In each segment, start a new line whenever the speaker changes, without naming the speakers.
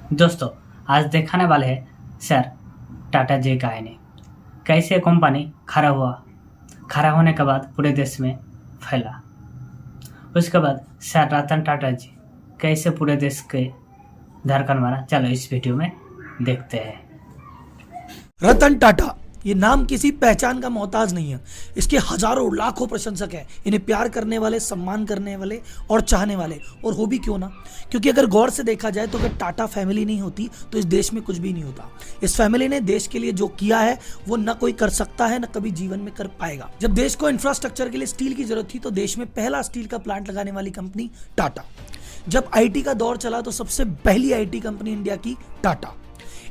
दोस्तों, आज दिखाने वाले हैं सर टाटा जी का कहानी। कैसे कंपनी खड़ा होने के बाद पूरे देश में फैला। उसके बाद सर रतन टाटा जी कैसे पूरे देश के धड़कन मारा। चलो इस वीडियो में देखते हैं।
रतन टाटा ये नाम किसी पहचान का मोहताज नहीं है। इसके हजारों लाखों प्रशंसक हैं। इन्हें प्यार करने वाले, सम्मान करने वाले और चाहने वाले। और हो भी क्यों ना, क्योंकि अगर गौर से देखा जाए तो अगर टाटा फैमिली नहीं होती तो इस देश में कुछ भी नहीं होता। इस फैमिली ने देश के लिए जो किया है वो न कोई कर सकता है, न कभी जीवन में कर पाएगा। जब देश को इंफ्रास्ट्रक्चर के लिए स्टील की जरूरत थी तो देश में पहला स्टील का प्लांट लगाने वाली कंपनी टाटा। जब आईटी का दौर चला तो सबसे पहली आईटी कंपनी इंडिया की टाटा।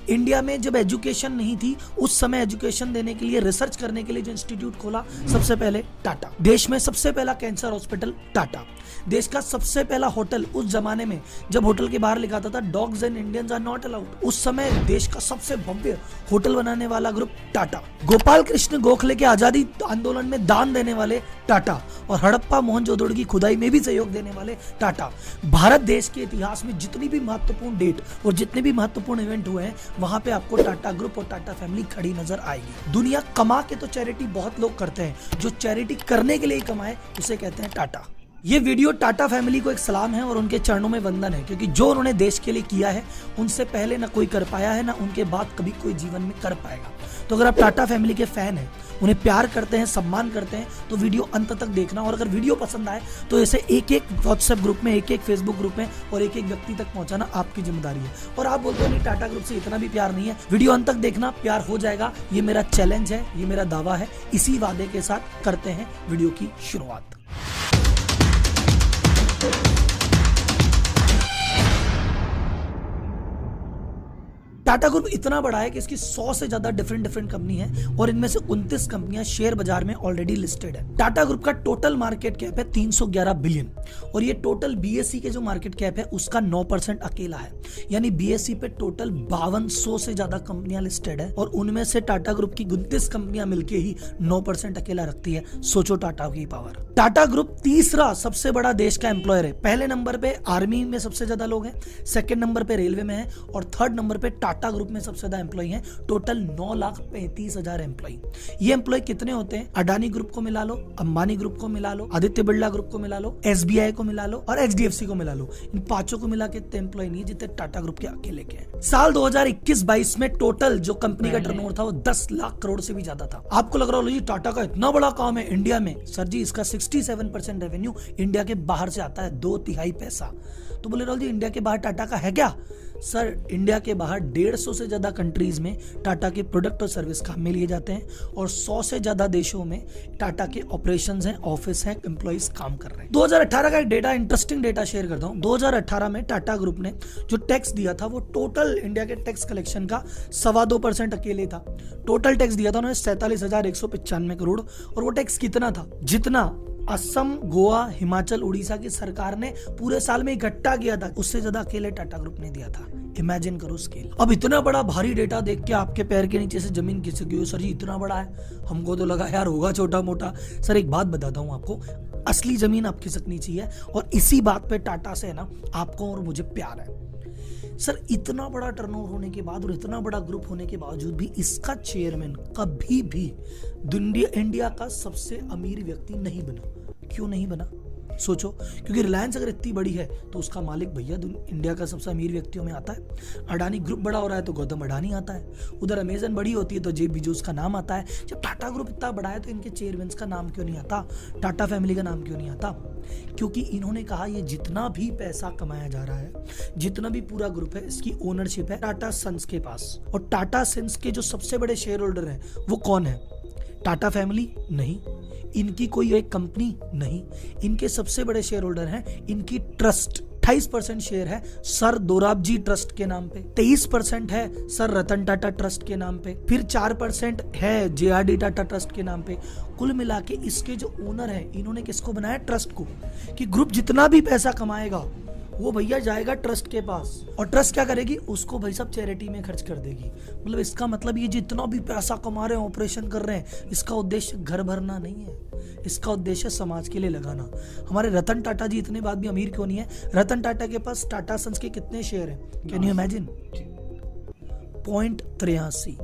इंडिया में जब एजुकेशन नहीं थी उस समय एजुकेशन देने के लिए, रिसर्च करने के लिए जो इंस्टीट्यूट खोला सबसे पहले टाटा। देश में सबसे पहला कैंसर हॉस्पिटल टाटा। देश का सबसे पहला होटल, उस जमाने में जब होटल के बाहर लिखा था dogs and Indians are not allowed, उस समय देश का सबसे भव्य होटल बनाने वाला ग्रुप टाटा। गोपाल कृष्ण गोखले के आजादी आंदोलन में दान देने वाले टाटा और हड़प्पा मोहनजोदड़ो की खुदाई में भी सहयोग देने वाले टाटा। भारत देश के इतिहास में जितनी भी महत्वपूर्ण डेट और जितने भी महत्वपूर्ण इवेंट हुए हैं वहां पे आपको टाटा ग्रुप और टाटा फैमिली खड़ी नजर आएगी। दुनिया कमा के तो चैरिटी बहुत लोग करते हैं, जो चैरिटी करने के लिए कमाए उसे कहते हैं टाटा। ये वीडियो टाटा फैमिली को एक सलाम है और उनके चरणों में वंदन है, क्योंकि जो उन्होंने देश के लिए किया है उनसे पहले ना कोई कर पाया है, ना उनके बाद कभी कोई जीवन में कर पाएगा। तो अगर आप टाटा फैमिली के फैन हैं, उन्हें प्यार करते हैं, सम्मान करते हैं, तो वीडियो अंत तक देखना। और अगर वीडियो पसंद आए तो इसे एक एक व्हाट्सएप ग्रुप में, एक एक फेसबुक ग्रुप में और एक एक व्यक्ति तक पहुंचाना आपकी जिम्मेदारी है। और आप बोलते हो नहीं टाटा ग्रुप से इतना भी प्यार नहीं है, वीडियो अंत तक देखना, प्यार हो जाएगा। ये मेरा चैलेंज है, ये मेरा दावा है। इसी वादे के साथ करते हैं वीडियो की शुरुआत। टाटा ग्रुप इतना बड़ा है कि इसकी 100 से ज्यादा डिफरेंट कंपनी है और इनमें से 29 कंपनियां शेयर बाजार में ऑलरेडी लिस्टेड है। टाटा ग्रुप का टोटल मार्केट कैप है 311 बिलियन और ये टोटल बीएसई के जो मार्केट कैप है उसका 9% अकेला है। यानी बीएसई पे टोटल 5200 से ज्यादा कंपनियां लिस्टेड है और उनमें से टाटा ग्रुप की 29 कंपनियां मिलकर ही 9% अकेला रखती है। सोचो टाटा की पावर। टाटा ग्रुप तीसरा सबसे बड़ा देश का एम्प्लॉयर है। पहले नंबर पे आर्मी में सबसे ज्यादा लोग हैं, सेकंड नंबर पे रेलवे में है और थर्ड नंबर पे टाटा ग्रुप में सबसे ज्यादा एम्प्लॉय हैं। Total 9,35,000 employ. ये एम्प्लॉय कितने होते हैं? अडानी ग्रुप को मिला लो, अंबानी ग्रुप को मिला लो, आदित्य बिरला ग्रुप को मिला लो, एसबीआई को मिला लो और एचडीएफसी को मिला लो। इन पांचों को मिला के इतने एम्प्लॉय नहीं है जितने टाटा ग्रुप के अकेले के हैं। साल 2021-22 में टोटल जो कंपनी का टर्नओवर था वो 10 लाख करोड़ से भी ज्यादा था। आपको लग रहा होगा टाटा का इतना बड़ा काम है इंडिया में। सर जी, इसका 67% रेवेन्यू इंडिया के बाहर से आता है, 2/3 पैसा। तो बोले राहुल जी, इंडिया के बाहर टाटा का है क्या? सर, इंडिया के बाहर 150 से ज्यादा कंट्रीज में टाटा के प्रोडक्ट और सर्विस काम में लिए जाते हैं और 100 से ज्यादा देशों में टाटा के ऑपरेशंस हैं, ऑफिस हैं, एम्प्लॉइज काम कर रहे हैं। 2018 का एक डेटा, इंटरेस्टिंग डेटा शेयर करता हूं। 2018 में टाटा ग्रुप ने जो टैक्स दिया था वो टोटल इंडिया के टैक्स कलेक्शन का 2.25% अकेले था। टोटल टैक्स दिया था उन्होंने 47,195 करोड़ और वो टैक्स कितना था? जितना असम, गोवा, हिमाचल, उड़ीसा की सरकार ने पूरे साल में इकट्ठा किया था, उससे ज्यादा अकेले टाटा ग्रुप ने दिया था। इमेजिन करो स्केल। अब इतना बड़ा भारी डेटा देख के आपके पैर के नीचे से जमीन खिसक गई। सर जी, इतना बड़ा है, हमको तो लगा यार होगा छोटा मोटा। सर, एक बात बताता हूँ आपको, असली जमीन आप खिसकनी चाहिए और इसी बात पे टाटा से है ना आपको और मुझे प्यार है। सर, इतना बड़ा टर्नओवर होने के बाद और इतना बड़ा ग्रुप होने के बावजूद भी इसका चेयरमैन कभी भी इंडिया का सबसे अमीर व्यक्ति नहीं बना। क्यों नहीं बना? सोचो, क्योंकि रिलायंस अगर इतनी बड़ी है तो उसका मालिक भैया इंडिया का सबसे अमीर व्यक्तियों में आता है। अडानी ग्रुप बड़ा हो रहा है तो गौतम अडानी आता है। उधर अमेजन बड़ी होती है तो जेफ बेजोस का नाम आता है। जब टाटा ग्रुप इतना बड़ा है तो इनके चेयरमैन का नाम क्यों नहीं आता? टाटा फैमिली का नाम क्यों नहीं आता? क्योंकि इन्होंने कहा ये जितना भी पैसा कमाया जा रहा है, जितना भी पूरा ग्रुप है, इसकी ओनरशिप है टाटा सन्स के पास। और टाटा सन्स के जो सबसे बड़े शेयर होल्डर हैं वो कौन है? टाटा फैमिली नहीं, इनकी कोई एक कंपनी नहीं, इनके सबसे बड़े शेयर होल्डर हैं इनकी ट्रस्ट। 28% शेयर है सर दोराबजी ट्रस्ट के नाम पे, 23% है सर रतन टाटा ट्रस्ट के नाम पे, फिर 4% है जेआरडी टाटा ट्रस्ट के नाम पे। कुल मिला के इसके जो ओनर है इन्होंने किसको बनाया? ट्रस्ट को। कि ग्रुप जितना भी पैसा कमाएगा वो भैया जाएगा ट्रस्ट के पास, और ट्रस्ट क्या करेगी, उसको भाई साहब चैरिटी में खर्च कर देगी। मतलब इसका मतलब ये जितना भी पैसा कमा रहे हैं, ऑपरेशन कर रहे हैं, इसका उद्देश्य घर भरना नहीं है, इसका उद्देश्य समाज के लिए लगाना। हमारे रतन टाटा जी इतने बाद भी अमीर क्यों नहीं है? रतन टाटा के पास टाटा सन्स के कितने शेयर हैं? Can you imagine? 0.83,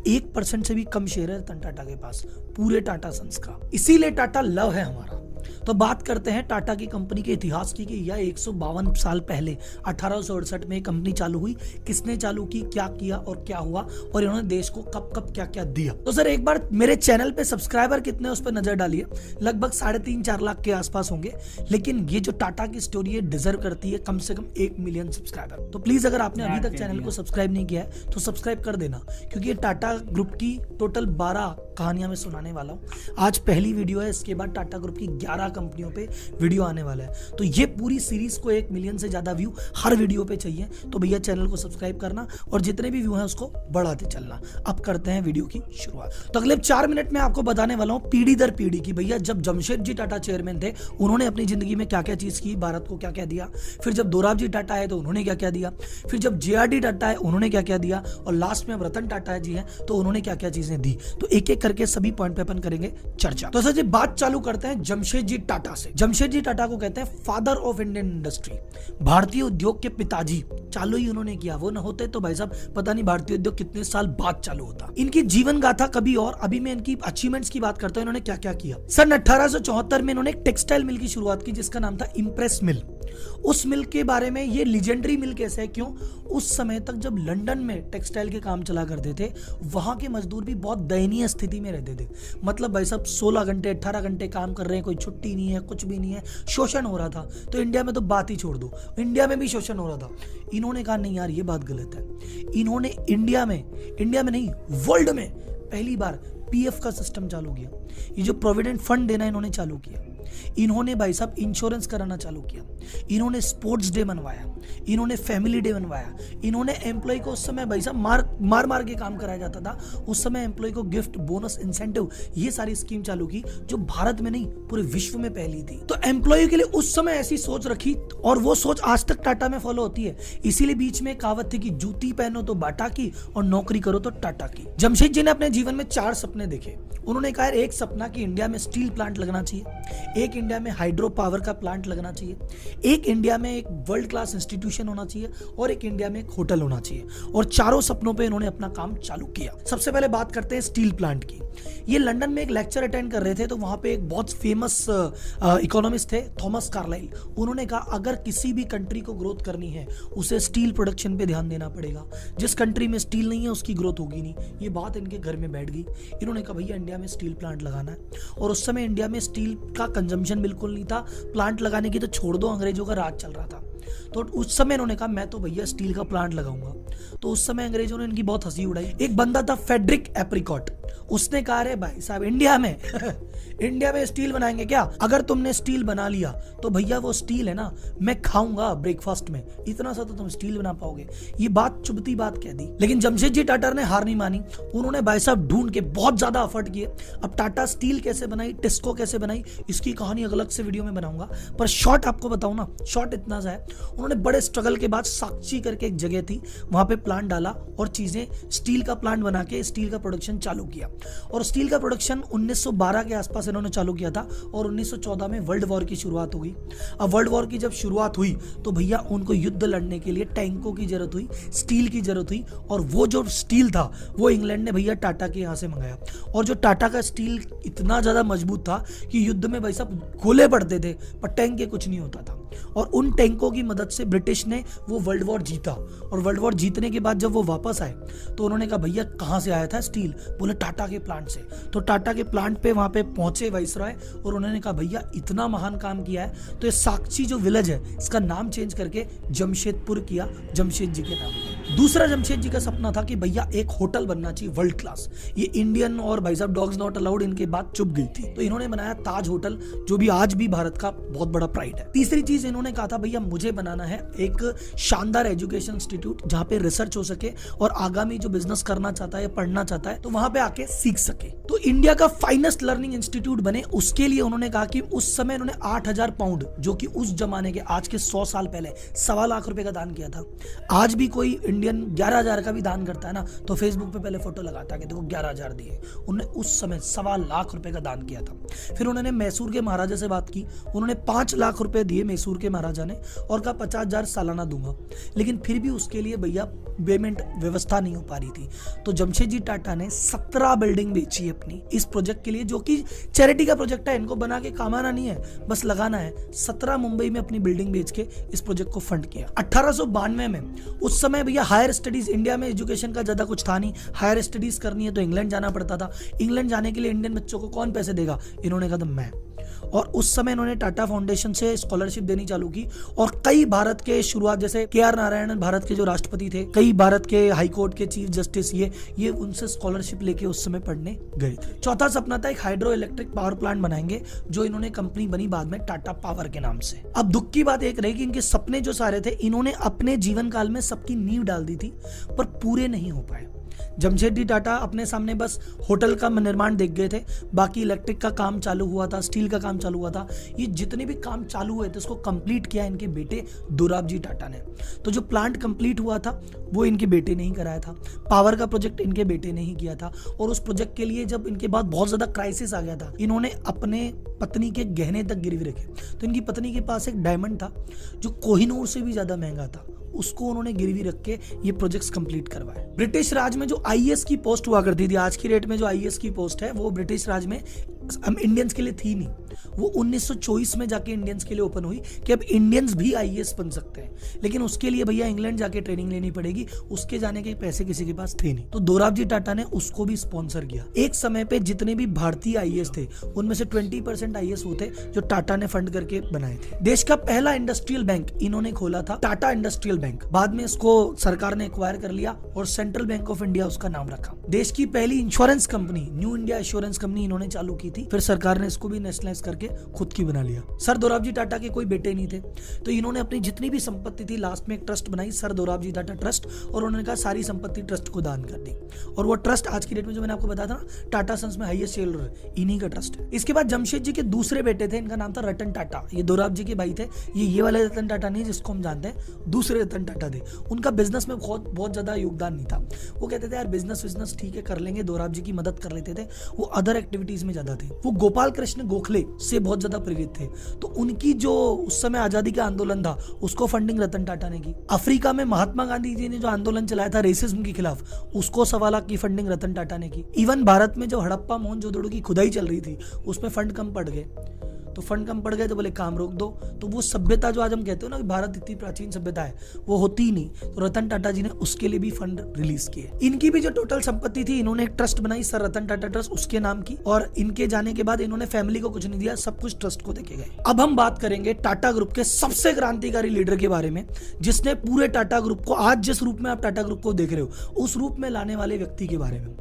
1% से भी कम शेयर है रतन टाटा के पास पूरे टाटा सन्स का। इसीलिए टाटा लव है हमारा। तो बात करते हैं टाटा की कंपनी के इतिहास की कि यह 152 साल पहले 1868 में कंपनी चालू हुई। किसने चालू की, क्या किया और क्या हुआ, और इन्होंने देश को कब कब क्या क्या दिया। तो सर एक बार मेरे चैनल पे सब्सक्राइबर कितने उस पर नजर डालिए, लगभग 3.5-4 लाख के आसपास होंगे। लेकिन ये जो टाटा की स्टोरी है डिजर्व करती है कम से कम 1 मिलियन सब्सक्राइबर। तो प्लीज अगर आपने अभी तक चैनल को सब्सक्राइब नहीं किया है तो सब्सक्राइब कर देना, क्योंकि ये टाटा ग्रुप की टोटल 12 कहानियां मैं सुनाने वाला हूं। आज पहली वीडियो है, इसके बाद टाटा ग्रुप की 11 कंपनियों पे वीडियो आने वाला है। तो ये पूरी सीरीज को 1 मिलियन से ज्यादा व्यू हर वीडियो पे चाहिए, तो भैया चैनल को सब्सक्राइब करना और जितने भी व्यू हैं उसको बढ़ाते चलना। अब करते हैं वीडियो की शुरुआत। तो अगले 4 मिनट में आपको बताने वाला हूं पीढ़ी दर पीढ़ी की भैया जब जमशेदजी टाटा चेयरमैन थे उन्होंने अपनी जिंदगी में क्या क्या चीज की, भारत को क्या क्या दिया। फिर जब दोराबजी टाटा आए तो उन्होंने क्या क्या दिया। फिर जब JRD टाटा आए उन्होंने क्या क्या दिया, और लास्ट में अब रतन टाटा जी हैं तो उन्होंने क्या क्या चीजें दी। तो एक एक करके सभी पॉइंट पे अपन करेंगे चर्चा। तो सर जी बात चालू करते हैं जमशेदजी टाटा से। जमशेदजी टाटा को कहते हैं फादर ऑफ इंडियन इंडस्ट्री, भारतीय उद्योग के पिताजी। चालू ही उन्होंने किया, वो न होते तो भाई साहब पता नहीं भारतीय उद्योग कितने साल बाद चालू होता। इनकी जीवन गाथा कभी और, अभी मैं इनकी अचीवमेंट्स की बात करता हूं, इन्होंने क्या क्या किया। सन 1874 में इन्होंने एक टेक्सटाइल मिल की शुरुआत की जिसका नाम था इंप्रेस मिल। उस मिल के बारे में, ये लीजेंडरी मिल कैसे है, क्यों, उस समय तक जब लंदन में टेक्सटाइल के काम चला करते थे वहां के मजदूर भी बहुत दयनीय स्थिति में रहते थे। मतलब भाई साहब 16 घंटे 18 घंटे काम कर रहे हैं, कोई छुट्टी नहीं है, कुछ भी नहीं है, शोषण हो रहा था। तो इंडिया में तो बात ही छोड़ दो, इंडिया में भी शोषण हो रहा था। इन्होंने कहा नहीं यार ये बात गलत है। इन्होंने इंडिया में नहीं वर्ल्ड में पहली बार PF का सिस्टम चालू किया। ये जो प्रोविडेंट फंड देना इन्होंने चालू किया। इन्होंने भाई साहब इंश्योरेंस कराना चालू किया। इन्होंने स्पोर्ट्स डे बनवाया, इन्होंने फैमिली डे बनवाया। इन्होंने एम्प्लॉय को उस समय भाई साहब मार के काम कराया जाता था, उस समय एम्प्लॉय को गिफ्ट, बोनस, इंसेंटिव, ये सारी स्कीम चालू की जो भारत में नहीं पूरे विश्व में पहली थी। तो एम्प्लॉय के लिए उस समय ऐसी सोच रखी और वो सोच आज तक टाटा में फॉलो होती है। इसीलिए बीच में कहावत थी कि जूती पहनो तो बाटा की और नौकरी करो तो टाटा की। जमशेद जी ने अपने जीवन में 4 सपने देखे। उन्होंने कहा एक सपना कि इंडिया में स्टील प्लांट लगना चाहिए, एक इंडिया में हाइड्रो पावर का प्लांट लगना चाहिए, एक इंडिया में एक वर्ल्ड क्लास इंस्टीट्यूशन होना चाहिए और एक इंडिया में एक होटल होना चाहिए। और चारों सपनों पे इन्होंने अपना काम चालू किया। सबसे पहले बात करते हैं स्टील प्लांट की। ये लंदन में एक लेक्चर अटेंड कर रहे थे तो वहां पे एक बहुत फेमस इकोनॉमिस्ट थे थॉमस कार्लाइल। उन्होंने कहा अगर किसी भी कंट्री को ग्रोथ करनी है उसे स्टील प्रोडक्शन पे ध्यान देना पड़ेगा। जिस कंट्री में स्टील नहीं है उसकी ग्रोथ होगी नहीं। ये बात इनके घर में बैठ गई। इन्होंने कहा भैया इंडिया में स्टील प्लांट लगाना है। और उस समय इंडिया में स्टील का कंजम्पशन बिल्कुल नहीं था, प्लांट लगाने की तो छोड़ दो, अंग्रेजों का राज चल रहा था। तो उस समय इन्होंने कहा मैं तो भैया स्टील का प्लांट लगाऊंगा। तो उस समय अंग्रेजों ने इनकी बहुत हंसी उड़ाई। एक बंदा था फेडरिक एप्रिकॉट, उसने कहा अरे भाई साहब इंडिया में स्टील बनाएंगे क्या? अगर तुमने स्टील बना लिया तो भैया वो स्टील है ना मैं खाऊंगा ब्रेकफास्ट में, इतना सा तो तुम स्टील बना पाओगे। ये बात चुभती बात कह दी। लेकिन जमशेदजी टाटा ने हार नहीं मानी। उन्होंने भाई साहब ढूंढ के बहुत ज्यादा एफर्ट किए। अब टाटा स्टील कैसे बनाई, टिस्को कैसे बनाई, इसकी कहानी अलग से वीडियो में बनाऊंगा, पर शॉर्ट आपको बताऊं ना, शॉर्ट इतना सा है। उन्होंने बड़े स्ट्रगल के बाद साक्षी करके एक जगह थी, वहां पे प्लांट डाला और चीजें स्टील का प्लांट बना के स्टील का प्रोडक्शन चालू किया। और स्टील का प्रोडक्शन 1912 के आसपास इन्होंने चालू किया था और 1914 में वर्ल्ड वॉर की शुरुआत हो गई। अब वर्ल्ड वॉर की जब शुरुआत हुई तो भैया उनको युद्ध लड़ने के लिए टैंकों की जरूरत हुई, स्टील की जरूरत हुई। और वो जो स्टील था वो इंग्लैंड ने भैया टाटा के यहाँ से मंगाया। और जो टाटा का स्टील इतना ज्यादा मजबूत था कि युद्ध में भाई साहब गोले पड़ते थे पर टैंक के कुछ नहीं होता था। और उन टैंकों की मदद से ब्रिटिश ने वो वर्ल्ड वॉर जीता। और वर्ल्ड वॉर जीतने के बाद जब वो वापस आए तो उन्होंने कहा भैया कहाँ से आया था स्टील? बोले टाटा के प्लांट से। तो टाटा के प्लांट पे वहां पे पहुंचे वाइसरॉय और उन्होंने कहा भैया इतना महान काम किया है तो ये साक्षी जो विलेज है इसका नाम चेंज करके जमशेदपुर किया, जमशेद जी के नाम। दूसरा जमशेद जी का सपना था कि भैया एक होटल बनना चाहिए वर्ल्ड क्लास। ये इंडियन और भाई साहब डॉग्स नॉट अलाउड इनके बात चुप गई थी, तो इन्होंने बनाया ताज होटल, जो भी आज भी भारत का बहुत बड़ा प्राइड है। तीसरी चीज इन्होंने कहा था भैया मुझे बनाना है एक शानदार एजुकेशन इंस्टीट्यूट जहां पे रिसर्च हो सके और आगामी जो बिजनेस करना चाहता है या पढ़ना चाहता है तो वहां पे आके सीख सके। तो इंडिया का फाइनेस्ट लर्निंग इंस्टीट्यूट बने, उसके लिए उन्होंने कहा कि उस समय उन्होंने 8,000 पाउंड, जो कि उस जमाने के आज के 100 साल पहले 1.25 लाख रुपए का दान किया था। आज भी कोई इंडियन 11,000 का भी दान करता है ना तो फेसबुक पे पहले फोटो लगाता है कि देखो 11,000 दिए। उन्होंने उस समय 1.25 लाख रुपए का दान किया था। फिर उन्होंने मैसूर के महाराजा से बात की, उन्होंने 5 लाख रुपए दिए मैसूर के महाराजा ने और कहा 50,000 सालाना दूंगा, लेकिन फिर भी उसके लिए भैया पेमेंट व्यवस्था नहीं हो पा रही थी। तो जमशेद जी टाटा ने 17 बिल्डिंग बेची अपनी इस प्रोजेक्ट के लिए, जो कि चैरिटी का प्रोजेक्ट है, इनको बना के कमाना नहीं है, बस लगाना है। 17 मुंबई में अपनी बिल्डिंग बेच के इस प्रोजेक्ट को फंड किया। 1892 में, उस समय भैया हायर स्टडीज, इंडिया में एजुकेशन का ज्यादा कुछ था नहीं, हायर स्टडीज करनी है तो इंग्लैंड जाना पड़ता था। इंग्लैंड जाने के लिए इंडियन बच्चों को कौन पैसे देगा? इन्होंने कहा मैं। और उस समय इन्होंने टाटा फाउंडेशन से स्कॉलरशिप देनी चालू की और कई भारत के शुरुआत, जैसे KR नारायणन भारत के जो राष्ट्रपति थे, कई भारत के हाई कोर्ट के चीफ जस्टिस, ये उनसे स्कॉलरशिप लेके उस समय पढ़ने गए थे। चौथा सपना था एक हाइड्रो इलेक्ट्रिक पावर प्लांट बनाएंगे, जो इन्होंने कंपनी बनी बाद में टाटा पावर के नाम से। अब दुख की बात एक रही कि इनके सपने जो सारे थे, इन्होंने अपने जीवन काल में सबकी नींव डाल दी थी पर पूरे नहीं हो पाए। जमशेद जी टाटा अपने सामने बस होटल का निर्माण देख गए थे, बाकी इलेक्ट्रिक का काम चालू हुआ था, स्टील का काम चालू हुआ था। ये जितने भी काम चालू हुए थे उसको कंप्लीट किया इनके बेटे दोराब जी टाटा ने। तो जो प्लांट कंप्लीट हुआ था वो इनके बेटे ने ही कराया था, पावर का प्रोजेक्ट इनके बेटे ने ही किया था। और उस प्रोजेक्ट के लिए जब इनके बाद बहुत ज्यादा क्राइसिस आ गया था, इन्होंने अपने पत्नी के गहने तक गिरवी रखे। तो इनकी पत्नी के पास एक डायमंड था जो कोहिनूर से भी ज्यादा महंगा था, उसको उन्होंने गिरवी रख के ये प्रोजेक्ट्स कंप्लीट करवाए। ब्रिटिश राज में जो IAS की पोस्ट हुआ करती थी, आज की डेट में जो IAS की पोस्ट है वो ब्रिटिश राज में इंडियंस के लिए थी नहीं, वो 1924 में जाके इंडियंस के लिए ओपन हुई कि अब इंडियंस भी IAS बन सकते हैं। लेकिन उसके लिए भैया इंग्लैंड जाके ट्रेनिंग लेनी पड़ेगी, उसके जाने के पैसे किसी के पास थे नहीं। तो दोराब जी टाटा ने उसको भी स्पॉन्सर किया। एक समय पे जितने भी भारतीय IAS थे उनमें से 20% IAS वो थे जो टाटा ने फंड करके बनाए थे। देश का पहला इंडस्ट्रियल बैंक इन्होंने खोला था, टाटा इंडस्ट्रियल बैंक। बाद में इसको सरकार ने एक्वायर कर लिया और सेंट्रल बैंक ऑफ इंडिया उसका नाम रखा। देश की पहली insurance company new India insurance company इन्होंने चालू की थी, फिर सरकार ने इसको भी नेशनलाइज करके खुद की बना लिया। सर दोराब जी टाटा के कोई बेटे नहीं थे, तो इन्होंने अपनी जितनी भी संपत्ति थी लास्ट में एक ट्रस्ट बनाई, सर दोराब जी टाटा ट्रस्ट, और उन्होंने कहा सारी संपत्ति ट्रस्ट को दान कर दी। और वो ट्रस्ट आज की डेट में जो मैंने आपको बताया था टाटा सन्स में हाईएस्ट शेयर होल्डर इन्हीं का ट्रस्ट है। इसके बाद जमशेद जी के दूसरे बेटे थे, इनका नाम था रतन टाटा। ये दोराब जी के भाई थे, ये वाले रतन टाटा नहीं जिसको हम जानते हैं, दूसरे रतन टाटा थे। उनका बिजनेस में बहुत ज्यादा योगदान नहीं था। वो कहते थे यार बिजनेस ठीक है कर लेंगे, दोराब जी की मदद कर लेते थे। वो अदर एक्टिविटीज में ज्यादा थे। वो गोपाल कृष्ण गोखले से बहुत ज्यादा प्रेरित थे, तो उनकी जो उस समय आजादी का आंदोलन था उसको फंडिंग रतन टाटा ने की। अफ्रीका में महात्मा गांधी जी ने जो आंदोलन चलाया था रेसिज्म के खिलाफ, उसको 1.25 लाख की फंडिंग रतन टाटा ने की। इवन भारत में जो हड़प्पा मोहनजोदड़ो की खुदाई चल रही थी उसमें फंड कम पड़ गए, तो फंड कम पड़ गए तो बोले काम रोक दो। तो वो सभ्यता जो आज हम कहते हो ना कि भारत इतनी प्राचीन सभ्यता है, वो होती ही नहीं। तो रतन टाटा जी ने उसके लिए भी फंड रिलीज किए। इनकी भी जो टोटल संपत्ति थी, इन्होंने एक ट्रस्ट बनाई सर रतन टाटा ट्रस्ट, उसके नाम की, और इनके जाने के बाद इन्होंने फैमिली को कुछ नहीं दिया, सब कुछ ट्रस्ट को देके गए। अब हम बात करेंगे टाटा ग्रुप के सबसे क्रांतिकारी लीडर के बारे में, जिसने पूरे टाटा ग्रुप को आज जिस रूप में आप टाटा ग्रुप को देख रहे हो उस रूप में लाने वाले व्यक्ति के बारे में,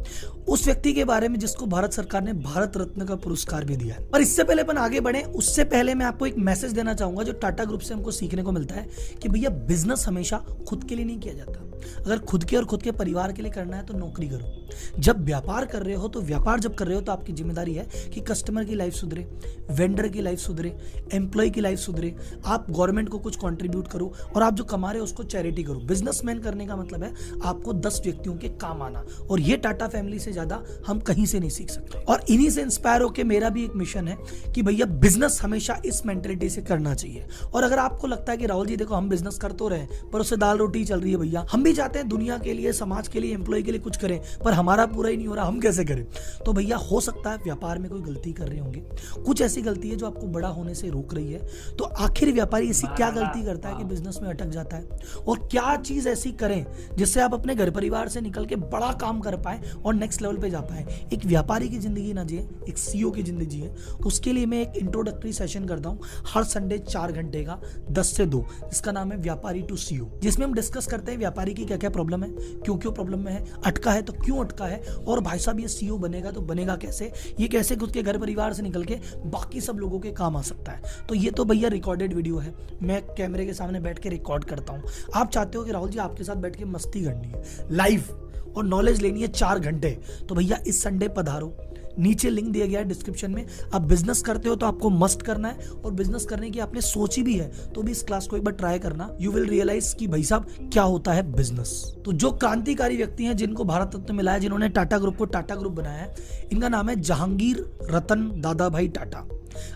उस व्यक्ति के बारे में जिसको भारत सरकार ने भारत रत्न का पुरस्कार भी दिया है। और इससे पहले अपन आगे बढ़े, उससे पहले मैं आपको एक मैसेज देना चाहूंगा जो टाटा ग्रुप से हमको सीखने को मिलता है कि भैया बिजनेस हमेशा खुद के लिए नहीं किया जाता। अगर खुद के और खुद के परिवार के लिए करना है तो नौकरी करो। जब व्यापार कर रहे हो तो व्यापार जब कर रहे हो तो आपकी जिम्मेदारी है कि कस्टमर की लाइफ सुधरे, वेंडर की लाइफ सुधरे, एम्प्लॉय की लाइफ सुधरे, आप गवर्नमेंट को कुछ कंट्रीब्यूट करो और आप जो कमा रहे हो उसको चैरिटी करो। बिजनेसमैन करने का मतलब है आपको 10 व्यक्तियों के काम आना, और ये टाटा फैमिली से ज्यादा हम कहीं से नहीं सीख सकते। और इन्हीं से इंस्पायर होकर मेरा भी एक मिशन है कि भैया बिजनेस हमेशा इस मेंटेलिटी से करना चाहिए। और अगर आपको लगता है कि राहुल जी देखो हम बिजनेस कर तो रहे पर उससे दाल रोटी चल रही है, भैया हम भी चाहते हैं दुनिया के लिए, समाज के लिए, एम्प्लॉय के लिए कुछ करें, पर हमारा पूरा ही नहीं हो रहा, हम कैसे करें। तो भैया हो सकता है व्यापार में कोई गलती कर रहे होंगे, कुछ ऐसी गलती है जो आपको बड़ा होने से रोक रही है। तो आखिर व्यापारी ऐसी क्या गलती करता है कि बिजनेस में अटक जाता है, और क्या चीज ऐसी करें जिससे आप अपने घर परिवार से निकल के बड़ा काम कर पाए और नेक्स्ट लेवल पे जा पाए। एक व्यापारी की जिंदगी ना जिए, एक सीईओ की जिंदगी जिए। उसके लिए मैं एक इंट्रोडक्टरी सेशन करता हूँ हर संडे 4 घंटे का 10 से 2, जिसका नाम है व्यापारी टू सीईओ, जिसमें हम डिस्कस करते हैं व्यापारी की क्या क्या प्रॉब्लम है, क्यों क्यों प्रॉब्लम में है, अटका है तो क्यों अटका है, और भाई साहब ये सीईओ बनेगा तो बनेगा कैसे, ये कैसे खुद के घर परिवार से निकल के बाकी सब लोगों के काम आ सकता है। तो ये तो भैया रिकॉर्डेड वीडियो है, मैं कैमरे के सामने बैठ के रिकॉर्ड करता हूँ। आप चाहते हो कि राहुल जी आपके साथ बैठ के मस्ती करनी है लाइव और नॉलेज लेनी है 4 घंटे, तो भैया इस संडे पधारो। नीचे लिंक दिया गया है डिस्क्रिप्शन में। आप बिजनेस करते हो तो आपको मस्ट करना है, और बिजनेस करने की आपने सोची भी है तो भी इस क्लास को एक बार ट्राई करना। यू विल रियलाइज कि भाई साहब क्या होता है बिजनेस। तो जो क्रांतिकारी व्यक्ति हैं जिनको भारत रत्न मिला है, जिन्होंने टाटा ग्रुप को टाटा ग्रुप बनाया है, इनका नाम है जहांगीर रतन दादाभाई टाटा।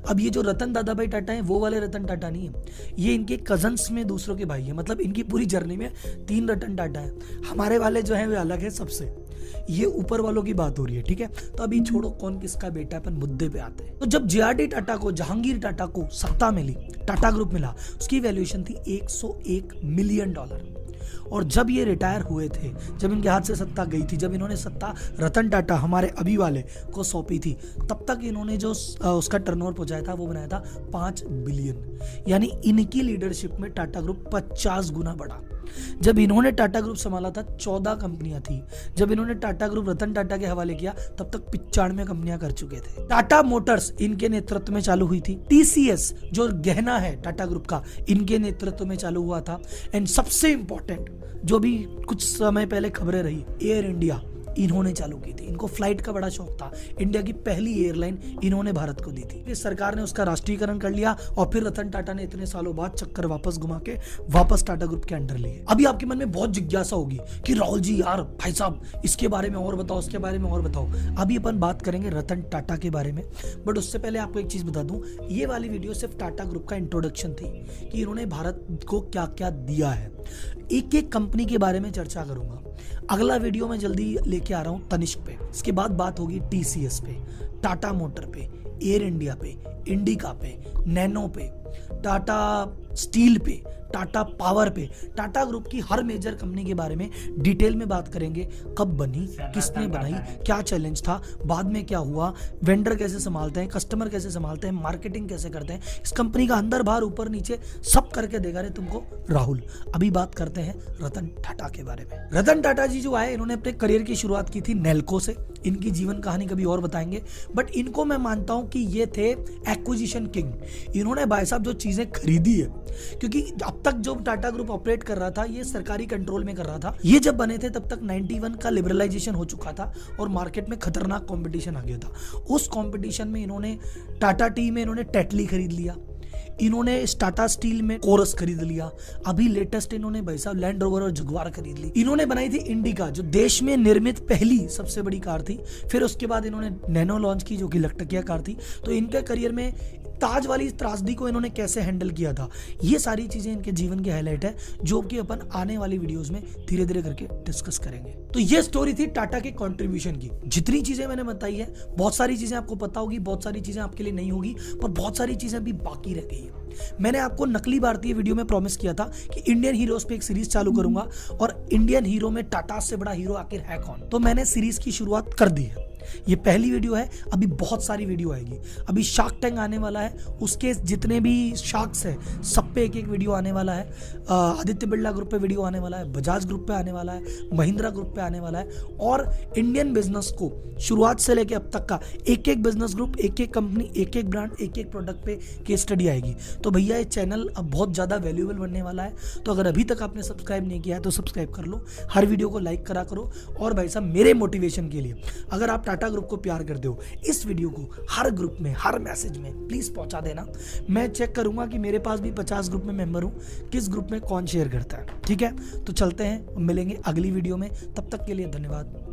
अब ये जो रतन दादाभाई टाटा है वो वाले रतन टाटा नहीं है, ये इनके कजन्स में दूसरों के भाई है। मतलब इनकी पूरी जर्नी में 3 रतन टाटा है। हमारे वाले जो है वे अलग है सबसे, ये ऊपर वालों की बात हो रही है, ठीक है। तो अभी छोड़ो कौन किसका बेटा है, अपन मुद्दे पे आते हैं। तो जब जेआरडी टाटा को, जहांगीर टाटा को सत्ता मिली, टाटा ग्रुप मिला, उसकी वैल्यूएशन थी $101 मिलियन। और जब ये रिटायर हुए थे, जब इनके हाथ से सत्ता गई थी, जब इन्होंने सत्ता रतन टाटा हमारे अभी वाले को सौंपी थी, तब तक इन्होंने जो उसका टर्नओवर पहुंचाया था वो बनाया था 5 बिलियन। यानी इनकी लीडरशिप में टाटा ग्रुप 50 गुना बढ़ा। जब इन्होंने टाटा ग्रुप संभाला था 14 कंपनियां थी। जब इन्होंने टाटा ग्रुप रतन टाटा के हवाले किया तब तक 95 कंपनियां कर चुके थे। टाटा मोटर्स इनके नेतृत्व में चालू हुई थी। टीसीएस जो गहना है टाटा ग्रुप का, इनके नेतृत्व में चालू हुआ था। एंड सबसे इंपॉर्टेंट जो भी कुछ समय पहले खबरें रही, एयर इंडिया इन्होंने चालू की थी। इनको फ्लाइट का बड़ा शौक था। इंडिया की पहली एयरलाइन इन्होंने भारत को दी थी। सरकार ने उसका राष्ट्रीयकरण कर लिया और फिर रतन टाटा ने इतने सालों बाद चक्कर वापस घुमा के वापस टाटा ग्रुप के अंडर लिए। अभी आपके मन में बहुत जिज्ञासा होगी कि राहुल जी यार भाई साहब इसके बारे में और बताओ, उसके बारे में और बताओ। अभी अपन बात करेंगे रतन टाटा के बारे में, बट उससे पहले आपको एक चीज बता दूं, ये वाली वीडियो सिर्फ टाटा ग्रुप का इंट्रोडक्शन थी कि इन्होंने भारत को क्या क्या दिया है। एक एक कंपनी के बारे में चर्चा करूंगा। अगला वीडियो में जल्दी लेके आ रहा हूं तनिष्क पे, इसके बाद बात होगी टीसीएस पे, टाटा मोटर पे, एयर इंडिया पे, इंडिका पे, नैनो पे, टाटा स्टील पे, टाटा पावर पे, टाटा ग्रुप की हर मेजर कंपनी के बारे में डिटेल में बात करेंगे। कब बनी, किसने बनाई, क्या चैलेंज था, बाद में क्या हुआ, वेंडर कैसे संभालते हैं, कस्टमर कैसे संभालते हैं, मार्केटिंग कैसे करते हैं, इस कंपनी का अंदर बाहर ऊपर नीचे सब करके देगा रे तुमको राहुल। अभी बात करते हैं रतन टाटा के बारे में। रतन टाटा जी जो आए, इन्होंने अपने करियर की शुरुआत की थी नेल्को से। इनकी जीवन कहानी कभी और बताएंगे, बट इनको मैं मानता हूं कि ये थे एक्विजिशन किंग। इन्होंने भाई साहब जो चीजें खरीदी है, क्योंकि अब तक जो टाटा ग्रुप ऑपरेट कर रहा था ये सरकारी कंट्रोल में कर रहा था। ये जब बने थे तब तक 91 का लिबरलाइजेशन हो चुका था और मार्केट में खतरनाक कंपटीशन आ गया था। उस कंपटीशन में इन्होंने टाटा टी में इन्होंने टेटली खरीद लिया, इन्होंने टाटा स्टील में कोरस खरीद लिया, अभी लेटेस्ट इन्होंने भाई साहब लैंड रोवर और जगुआर खरीद ली। इन्होंने बनाई थी इंडिका जो देश में निर्मित पहली सबसे बड़ी कार थी। फिर उसके बाद इन्होंने नैनो लॉन्च की जो कि लकटकिया कार थी। तो इनके करियर में ताज वाली त्रासदी को इन्होंने कैसे हैंडल किया था, ये सारी चीजें इनके जीवन की हाईलाइट है जो कि अपन आने वाली वीडियोस में धीरे धीरे करके डिस्कस करेंगे। तो ये स्टोरी थी टाटा के कंट्रीब्यूशन की। जितनी चीजें मैंने बताई है, बहुत सारी चीजें आपको पता होगी, बहुत सारी चीजें आपके लिए नहीं होगी, पर बहुत सारी चीजें अभी बाकी रह गई है। मैंने आपको नकली भारतीय वीडियो में प्रॉमिस किया था कि इंडियन हीरोज पे एक सीरीज चालू करूंगा और इंडियन हीरो में टाटा से बड़ा हीरो आखिर है कौन। तो मैंने सीरीज की शुरुआत कर दी है। ये पहली वीडियो है, अभी बहुत सारी वीडियो आएगी। अभी शार्क टैंक आने वाला है, उसके जितने भी शार्क्स है सब पे एक एक वीडियो आने वाला है। आदित्य बिरला ग्रुप पे वीडियो आने वाला है, बजाज ग्रुप पे आने वाला है, महिंद्रा ग्रुप पे आने वाला है। और इंडियन बिजनेस को शुरुआत से लेके अब तक का एक एक बिजनेस ग्रुप, एक एक कंपनी, एक एक ब्रांड, एक एक प्रोडक्ट पे केस स्टडी आएगी। तो भैया ये चैनल अब बहुत ज्यादा वैल्यूएबल बनने वाला है। तो अगर अभी तक आपने सब्सक्राइब नहीं किया है तो सब्सक्राइब कर लो, हर वीडियो को लाइक करा करो। और भाई साहब मेरे मोटिवेशन के लिए अगर आप टाटा ग्रुप को प्यार करते हो, इस वीडियो को हर ग्रुप में, हर मैसेज में प्लीज पहुंचा देना। मैं चेक करूंगा कि मेरे पास भी 50 ग्रुप में मेंबर हूं, किस ग्रुप में कौन शेयर करता है। ठीक है, तो चलते हैं, मिलेंगे अगली वीडियो में। तब तक के लिए धन्यवाद।